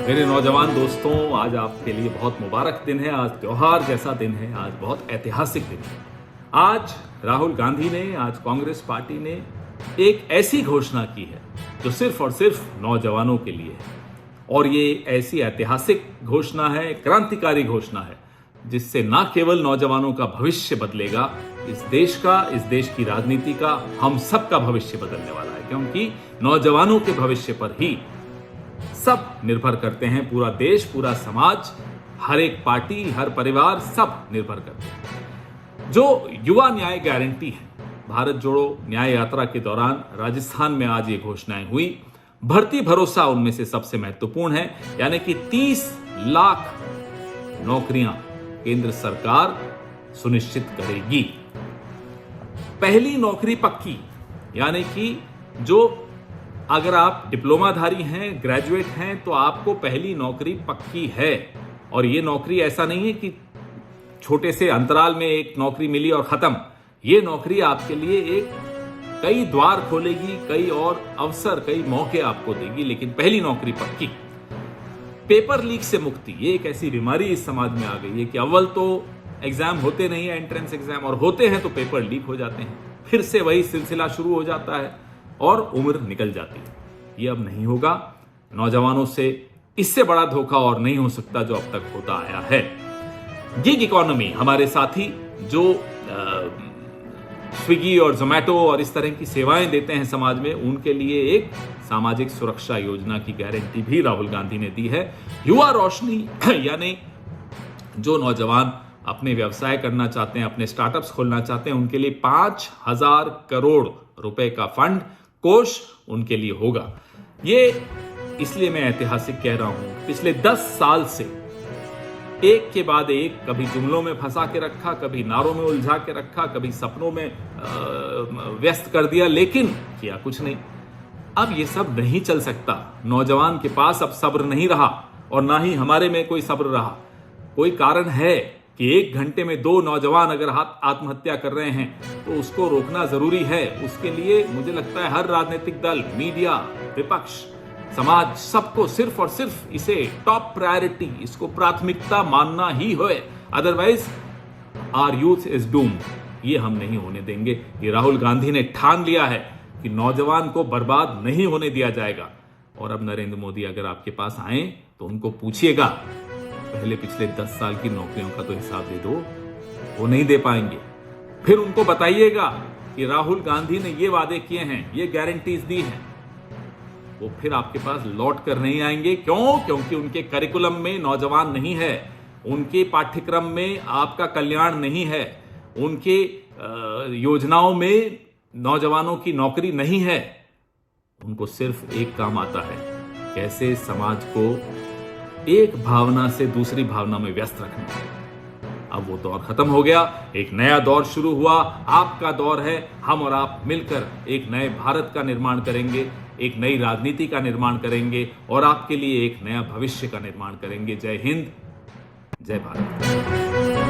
मेरे नौजवान दोस्तों, आज आपके लिए बहुत मुबारक दिन है। आज त्योहार जैसा दिन है, आज बहुत ऐतिहासिक दिन है। आज राहुल गांधी ने, आज कांग्रेस पार्टी ने एक ऐसी घोषणा की है जो सिर्फ और सिर्फ नौजवानों के लिए है। और ये ऐसी ऐतिहासिक घोषणा है, क्रांतिकारी घोषणा है, जिससे ना केवल नौजवानों का भविष्य बदलेगा, इस देश का, इस देश की राजनीति का, हम सबका भविष्य बदलने वाला है। क्योंकि नौजवानों के भविष्य पर ही सब निर्भर करते हैं। पूरा देश, पूरा समाज, हर एक पार्टी, हर परिवार, सब निर्भर करते हैं। जो युवा न्याय गारंटी है, भारत जोड़ो न्याय यात्रा के दौरान राजस्थान में आज ये घोषणाएं हुई। भर्ती भरोसा उनमें से सबसे महत्वपूर्ण है, यानी कि 30 लाख नौकरियां केंद्र सरकार सुनिश्चित करेगी। पहली नौकरी पक्की, यानी कि जो अगर आप डिप्लोमाधारी हैं, ग्रेजुएट हैं, तो आपको पहली नौकरी पक्की है। और ये नौकरी ऐसा नहीं है कि छोटे से अंतराल में एक नौकरी मिली और खत्म। ये नौकरी आपके लिए कई द्वार खोलेगी, कई और अवसर, कई मौके आपको देगी, लेकिन पहली नौकरी पक्की। पेपर लीक से मुक्ति, ये एक ऐसी बीमारी इस समाज में आ गई है कि अव्वल तो एग्जाम होते नहीं है, एंट्रेंस एग्जाम, और होते हैं तो पेपर लीक हो जाते हैं। फिर से वही सिलसिला शुरू हो जाता है और उम्र निकल जाती है। ये अब नहीं होगा। नौजवानों से इससे बड़ा धोखा और नहीं हो सकता जो अब तक होता आया है। गिग इकोनॉमी, हमारे साथी जो स्विगी और जोमैटो और इस तरह की सेवाएं देते हैं समाज में, उनके लिए एक सामाजिक सुरक्षा योजना की गारंटी भी राहुल गांधी ने दी है। युवा रोशनी, यानी जो नौजवान अपने व्यवसाय करना चाहते हैं, अपने स्टार्टअप्स खोलना चाहते हैं, उनके लिए 5,000 करोड़ रुपए का फंड, कोष उनके लिए होगा। ये इसलिए मैं ऐतिहासिक कह रहा हूं। पिछले 10 साल से एक के बाद एक, कभी जुमलों में फंसा के रखा, कभी नारों में उलझा के रखा, कभी सपनों में व्यस्त कर दिया, लेकिन किया कुछ नहीं। अब ये सब नहीं चल सकता। नौजवान के पास अब सब्र नहीं रहा, और ना ही हमारे में कोई सब्र रहा। कोई कारण है कि 1 घंटे में 2 नौजवान अगर आत्महत्या कर रहे हैं तो उसको रोकना जरूरी है। उसके लिए मुझे लगता है हर राजनीतिक दल, मीडिया, विपक्ष, समाज, सबको सिर्फ और सिर्फ इसे टॉप प्रायोरिटी, इसको प्राथमिकता मानना ही हो। Otherwise our youth is doomed. ये हम नहीं होने देंगे। ये राहुल गांधी ने ठान लिया है कि नौजवान को बर्बाद नहीं होने दिया जाएगा। और अब नरेंद्र मोदी अगर आपके पास आए तो उनको पूछिएगा, पहले पिछले 10 साल की नौकरियों का तो हिसाब दे दो। वो नहीं दे पाएंगे। फिर उनको बताइएगा कि राहुल गांधी ने ये वादे किए हैं, ये गारंटीज दी हैं। वो फिर आपके पास लौट कर नहीं आएंगे। क्यों? क्योंकि उनके करिकुलम में नौजवान नहीं है, उनके पाठ्यक्रम में आपका कल्याण नहीं है, उनके योजनाओं में नौजवानों की नौकरी नहीं है। उनको सिर्फ एक काम आता है, कैसे समाज को एक भावना से दूसरी भावना में व्यस्त रखना। अब वो दौर खत्म हो गया, एक नया दौर शुरू हुआ। आपका दौर है। हम और आप मिलकर एक नए भारत का निर्माण करेंगे, एक नई राजनीति का निर्माण करेंगे, और आपके लिए एक नया भविष्य का निर्माण करेंगे। जय हिंद, जय भारत।